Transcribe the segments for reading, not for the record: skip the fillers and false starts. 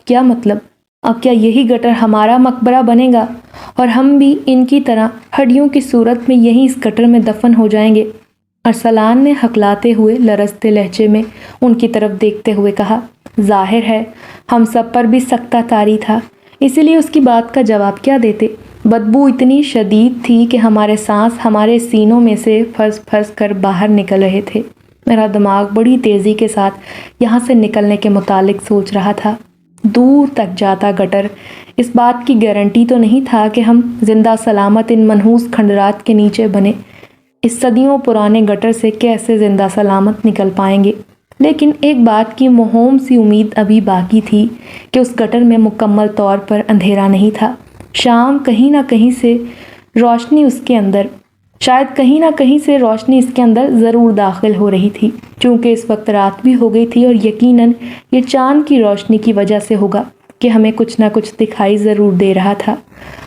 क्या मतलब? अब क्या यही गटर हमारा मकबरा बनेगा और हम भी इनकी तरह हड्डियों की सूरत में यहीं इस गटर में दफन हो जाएंगे? अरसलान ने हकलाते हुए लरजते लहजे में उनकी तरफ देखते हुए कहा। जाहिर है हम सब पर भी सख्ता तारी था, इसीलिए उसकी बात का जवाब क्या देते। बदबू इतनी शदीद थी कि हमारे सांस हमारे सीनों में से फंस फंस कर बाहर निकल रहे थे। मेरा दिमाग बड़ी तेज़ी के साथ यहाँ से निकलने के मुतालिक सोच रहा था। दूर तक जाता गटर इस बात की गारंटी तो नहीं था कि हम जिंदा सलामत इन मनहूस खंडरात के नीचे बने इस सदियों पुराने गटर से कैसे जिंदा सलामत निकल पाएंगे। लेकिन एक बात की मोहम सी उम्मीद अभी बाकी थी कि उस गटर में मुकम्मल तौर पर अंधेरा नहीं था। शाम कहीं ना कहीं से रोशनी उसके अंदर शायद कहीं ना कहीं से रोशनी इसके अंदर ज़रूर दाखिल हो रही थी। चूँकि इस वक्त रात भी हो गई थी और यकीनन ये चांद की रोशनी की वजह से होगा कि हमें कुछ ना कुछ दिखाई ज़रूर दे रहा था।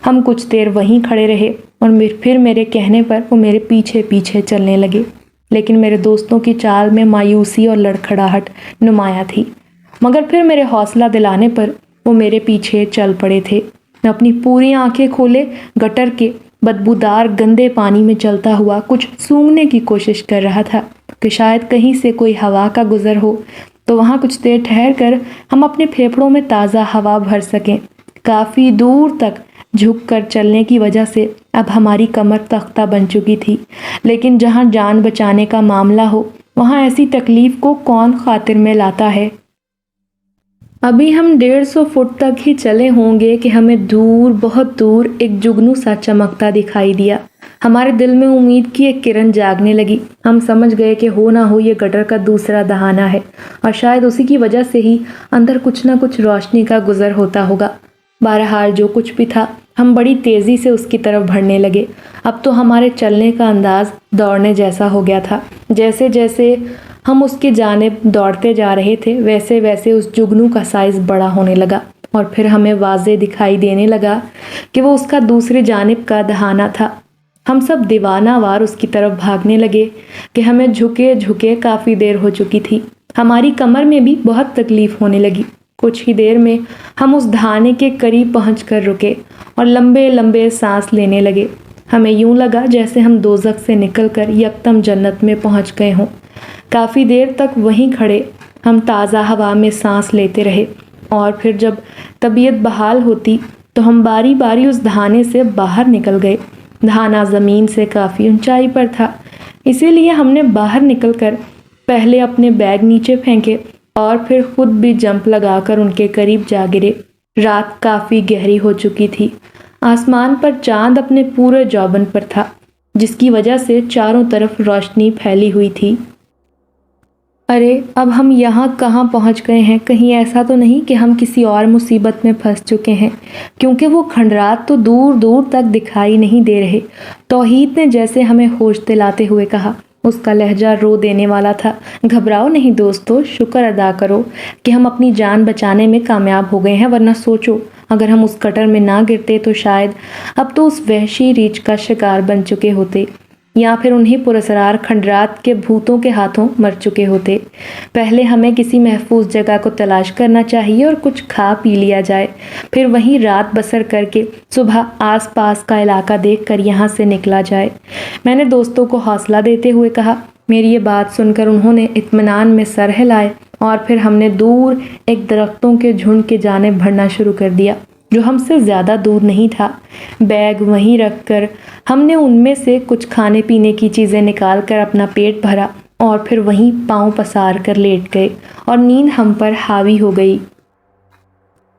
हम कुछ देर वहीं खड़े रहे और फिर मेरे कहने पर वो मेरे पीछे पीछे चलने लगे। लेकिन मेरे दोस्तों की चाल में मायूसी और लड़खड़ाहट नुमाया थी, मगर फिर मेरे हौसला दिलाने पर वो मेरे पीछे चल पड़े थे। मैं अपनी पूरी आंखें खोले गटर के बदबूदार गंदे पानी में चलता हुआ कुछ सूंघने की कोशिश कर रहा था कि शायद कहीं से कोई हवा का गुजर हो तो वहाँ कुछ देर ठहर कर हम अपने फेफड़ों में ताज़ा हवा भर सकें। काफ़ी दूर तक झुककर चलने की वजह से अब हमारी कमर तख्ता बन चुकी थी, लेकिन जहाँ जान बचाने का मामला हो वहाँ ऐसी तकलीफ़ को कौन खातिर में लाता है। अभी हम 150 फुट तक ही चले होंगे कि हमें दूर बहुत दूर एक जुगनू सा चमकता दिखाई दिया। हमारे दिल में उम्मीद की एक किरण जागने लगी। हम समझ गए कि हो ना हो ये गटर का दूसरा दहाना है और शायद उसी की वजह से ही अंदर कुछ ना कुछ रोशनी का गुजर होता होगा। बहरहाल जो कुछ भी था, हम बड़ी तेज़ी से उसकी तरफ बढ़ने लगे। अब तो हमारे चलने का अंदाज दौड़ने जैसा हो गया था। जैसे जैसे हम उसकी जानिब दौड़ते जा रहे थे वैसे वैसे उस जुगनू का साइज़ बड़ा होने लगा और फिर हमें वाज़े दिखाई देने लगा कि वो उसका दूसरी जानिब का दहाना था। हम सब दीवानावार उसकी तरफ भागने लगे कि हमें झुके झुके काफ़ी देर हो चुकी थी। हमारी कमर में भी बहुत तकलीफ़ होने लगी। कुछ ही देर में हम उस दहाने के करीब पहुंचकर रुके और लंबे लंबे सांस लेने लगे। हमें यूं लगा जैसे हम दोज़ख से निकलकर यकदम जन्नत में पहुंच गए हों। काफ़ी देर तक वहीं खड़े हम ताज़ा हवा में सांस लेते रहे और फिर जब तबीयत बहाल होती तो हम बारी बारी उस दहाने से बाहर निकल गए। दहाना ज़मीन से काफ़ी ऊंचाई पर था, इसीलिए हमने बाहर निकलकर पहले अपने बैग नीचे फेंके और फिर खुद भी जंप लगाकर उनके करीब जा गिरे। रात काफ़ी गहरी हो चुकी थी। आसमान पर चांद अपने पूरे जौबन पर था, जिसकी वजह से चारों तरफ रोशनी फैली हुई थी। अरे अब हम यहाँ कहाँ पहुँच गए हैं? कहीं ऐसा तो नहीं कि हम किसी और मुसीबत में फंस चुके हैं? क्योंकि वो खंडरात तो दूर दूर तक दिखाई नहीं दे रहे। तौहीद ने जैसे हमें होश दिलाते हुए कहा। उसका लहजा रो देने वाला था। घबराओ नहीं दोस्तों, शुक्र अदा करो कि हम अपनी जान बचाने में कामयाब हो गए हैं, वरना सोचो अगर हम उस गटर में ना गिरते तो शायद अब तो उस वहशी रीछ का शिकार बन चुके होते या फिर उन्हीं पुरअसरार खंडरात के भूतों के हाथों मर चुके होते। पहले हमें किसी महफूज जगह को तलाश करना चाहिए और कुछ खा पी लिया जाए, फिर वहीं रात बसर करके सुबह आसपास का इलाका देखकर यहाँ से निकला जाए। मैंने दोस्तों को हौसला देते हुए कहा। मेरी ये बात सुनकर उन्होंने इत्मीनान में सर हिलाए और फिर हमने दूर एक दरख्तों के झुंड के जानिब बढ़ना शुरू कर दिया, जो हमसे ज़्यादा दूर नहीं था। बैग वहीं रखकर हमने उनमें से कुछ खाने पीने की चीज़ें निकाल कर अपना पेट भरा और फिर वहीं पाँव पसार कर लेट गए और नींद हम पर हावी हो गई।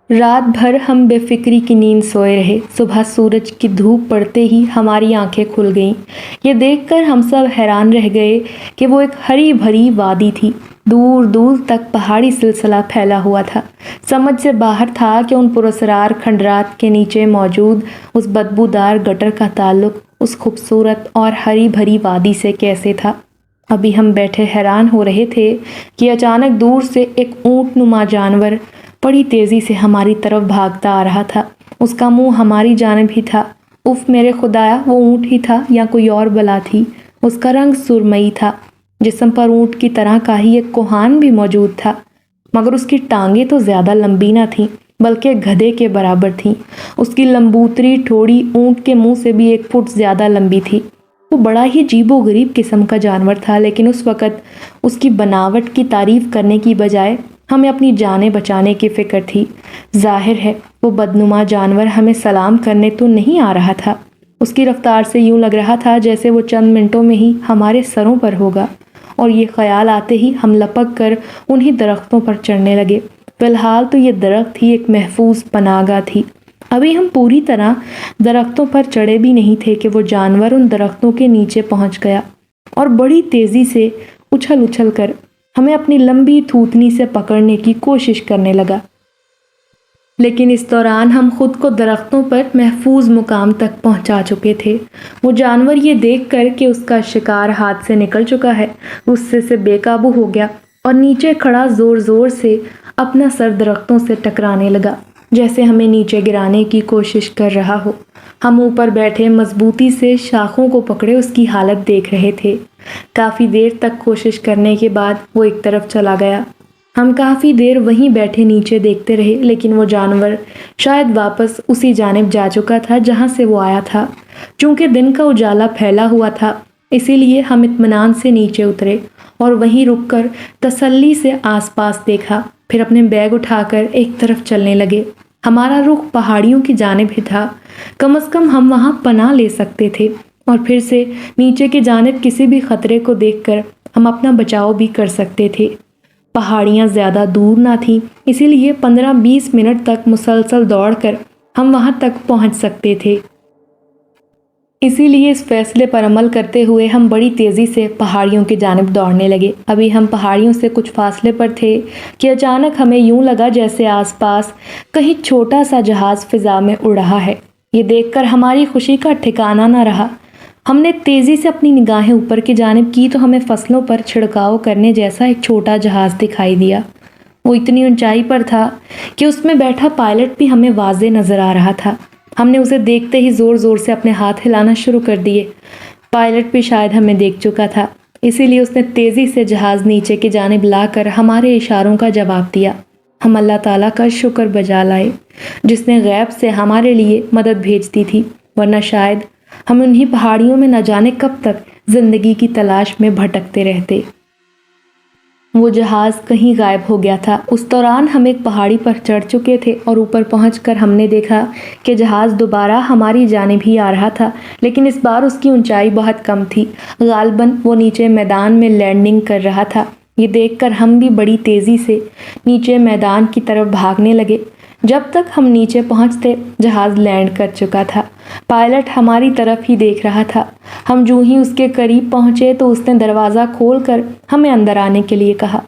रात भर हम बेफिक्री की नींद सोए रहे। सुबह सूरज की धूप पड़ते ही हमारी आंखें खुल गईं। ये देखकर हम सब हैरान रह गए कि वो एक हरी भरी वादी थी। दूर दूर तक पहाड़ी सिलसिला फैला हुआ था। समझ से बाहर था कि उन पुरअसरार खंडरात के नीचे मौजूद उस बदबूदार गटर का ताल्लुक उस खूबसूरत और हरी भरी वादी से कैसे था। अभी हम बैठे हैरान हो रहे थे कि अचानक दूर से एक ऊँट नुमा जानवर बड़ी तेज़ी से हमारी तरफ भागता आ रहा था। उसका मुंह हमारी जानिब ही था। उफ मेरे खुदाया, वो ऊँट ही था या कोई और बला थी। उसका रंग सुरमई था। जिस्म पर ऊँट की तरह का ही एक कोहान भी मौजूद था। मगर उसकी टांगें तो ज़्यादा लंबी ना थीं बल्कि गधे के बराबर थीं। उसकी लंबूतरी ठोड़ी ऊंट के मुंह से भी 1 फुट ज़्यादा लंबी थी। वो बड़ा ही अजीबो-गरीब किस्म का जानवर था, लेकिन उस वक़्त उसकी बनावट की तारीफ़ करने की बजाय हमें अपनी जानें बचाने की फ़िक्र थी। ज़ाहिर है वो बदनुमा जानवर हमें सलाम करने तो नहीं आ रहा था। उसकी रफ्तार से यूँ लग रहा था जैसे वो चंद मिनटों में ही हमारे सरों पर होगा, और ये ख्याल आते ही हम लपक कर उन्हीं दरख्तों पर चढ़ने लगे। फ़िलहाल तो ये दरख्त ही एक महफूज पनाहगाह थी। अभी हम पूरी तरह दरख्तों पर चढ़े भी नहीं थे कि वो जानवर उन दरख्तों के नीचे पहुंच गया और बड़ी तेज़ी से उछल उछल कर हमें अपनी लंबी थूथनी से पकड़ने की कोशिश करने लगा। लेकिन इस दौरान हम खुद को दरख्तों पर महफूज मुकाम तक पहुंचा चुके थे। वो जानवर ये देख कर कि उसका शिकार हाथ से निकल चुका है, गुस्से से बेकाबू हो गया और नीचे खड़ा ज़ोर ज़ोर से अपना सर दरख्तों से टकराने लगा, जैसे हमें नीचे गिराने की कोशिश कर रहा हो। हम ऊपर बैठे मजबूती से शाखों को पकड़े उसकी हालत देख रहे थे। काफ़ी देर तक कोशिश करने के बाद वो एक तरफ चला गया। हम काफ़ी देर वहीं बैठे नीचे देखते रहे, लेकिन वो जानवर शायद वापस उसी जानिब जा चुका था जहां से वो आया था। चूंकि दिन का उजाला फैला हुआ था, इसीलिए हम इत्मीनान से नीचे उतरे और वहीं रुककर तसल्ली से आसपास देखा, फिर अपने बैग उठाकर एक तरफ चलने लगे। हमारा रुख पहाड़ियों की जानिब ही था। कम से कम हम वहाँ पनाह ले सकते थे और फिर से नीचे की जानिब किसी भी खतरे को देखकर हम अपना बचाव भी कर सकते थे। पहाड़ियाँ ज़्यादा दूर ना थीं, इसीलिए 15-20 मिनट तक मुसलसल दौड़कर हम वहाँ तक पहुँच सकते थे। इसीलिए इस फैसले पर अमल करते हुए हम बड़ी तेज़ी से पहाड़ियों की जानिब दौड़ने लगे। अभी हम पहाड़ियों से कुछ फासले पर थे कि अचानक हमें यूं लगा जैसे आसपास कहीं छोटा सा जहाज़ फ़िज़ा में उड़ रहा है। ये देखकर हमारी खुशी का ठिकाना न रहा। हमने तेज़ी से अपनी निगाहें ऊपर की जानिब की तो हमें फसलों पर छिड़काव करने जैसा एक छोटा जहाज़ दिखाई दिया। वो इतनी ऊंचाई पर था कि उसमें बैठा पायलट भी हमें वाज़े नज़र आ रहा था। हमने उसे देखते ही ज़ोर ज़ोर से अपने हाथ हिलाना शुरू कर दिए। पायलट भी शायद हमें देख चुका था, इसीलिए उसने तेज़ी से जहाज़ नीचे की जानिब लाकर हमारे इशारों का जवाब दिया। हम अल्लाह ताला का शुक्र बजा लाए जिसने गैब से हमारे लिए मदद भेज दी थी, वरना शायद हम उन्हीं पहाड़ियों में न जाने कब तक ज़िंदगी की तलाश में भटकते रहते। वो जहाज़ कहीं गायब हो गया था। उस दौरान हम एक पहाड़ी पर चढ़ चुके थे और ऊपर पहुंचकर हमने देखा कि जहाज़ दोबारा हमारी जानिब ही आ रहा था, लेकिन इस बार उसकी ऊंचाई बहुत कम थी। गालबन वो नीचे मैदान में लैंडिंग कर रहा था। ये देखकर हम भी बड़ी तेज़ी से नीचे मैदान की तरफ भागने लगे। जब तक हम नीचे पहुंचते जहाज़ लैंड कर चुका था। पायलट हमारी तरफ ही देख रहा था। हम जो ही उसके करीब पहुंचे तो उसने दरवाज़ा खोलकर हमें अंदर आने के लिए कहा।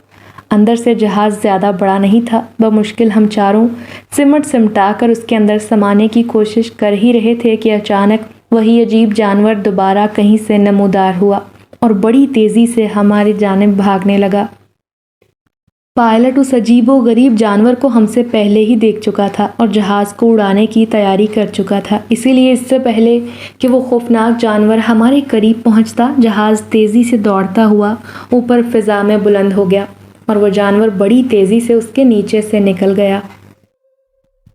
अंदर से जहाज़ ज़्यादा बड़ा नहीं था। बमुश्किल हम चारों सिमट सिमटा कर उसके अंदर समाने की कोशिश कर ही रहे थे कि अचानक वही अजीब जानवर दोबारा कहीं से नमूदार हुआ और बड़ी तेज़ी से हमारी जानिब भागने लगा। पायलट उस अजीबो गरीब जानवर को हमसे पहले ही देख चुका था और जहाज़ को उड़ाने की तैयारी कर चुका था। इसीलिए इससे पहले कि वो खौफनाक जानवर हमारे करीब पहुंचता, जहाज़ तेज़ी से दौड़ता हुआ ऊपर फ़िज़ा में बुलंद हो गया और वो जानवर बड़ी तेज़ी से उसके नीचे से निकल गया।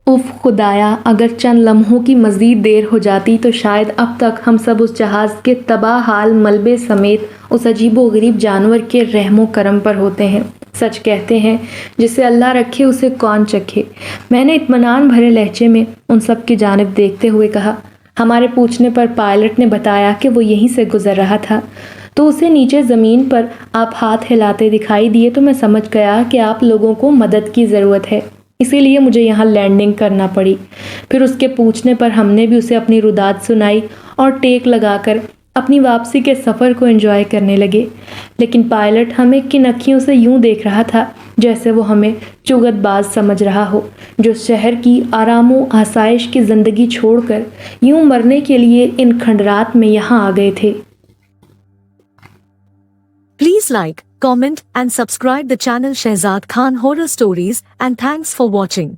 उफ़ खुदाया, अगर चंद लम्हों की मज़ीद देर हो जाती तो शायद अब तक हम सब उस जहाज़ के तबाह हाल मलबे समेत उस अजीबो गरीब जानवर के रहमो करम पर होते हैं। सच कहते हैं जिसे अल्लाह रखे उसे कौन चखे। मैंने इत्मीनान भरे लहजे में उन सब की जानिब देखते हुए कहा। हमारे पूछने पर पायलट ने बताया कि वो यहीं से गुजर रहा था, तो उसे नीचे ज़मीन पर आप हाथ हिलाते दिखाई दिए तो मैं समझ गया कि आप लोगों को मदद की ज़रूरत है, इसीलिए मुझे यहाँ लैंडिंग करना पड़ी। फिर उसके पूछने पर हमने भी उसे अपनी रुदात सुनाई और टेक लगाकर अपनी वापसी के सफ़र को एंजॉय करने लगे। लेकिन पायलट हमें किन अखियों से यूं देख रहा था जैसे वो हमें चुगतबाज समझ रहा हो, जो शहर की आरामो आसाइश की ज़िंदगी छोड़कर यूं मरने के लिए इन खंडरात में यहाँ आ गए थे। Please like, comment and subscribe the channel Shehzad Khan Horror Stories, and thanks for watching.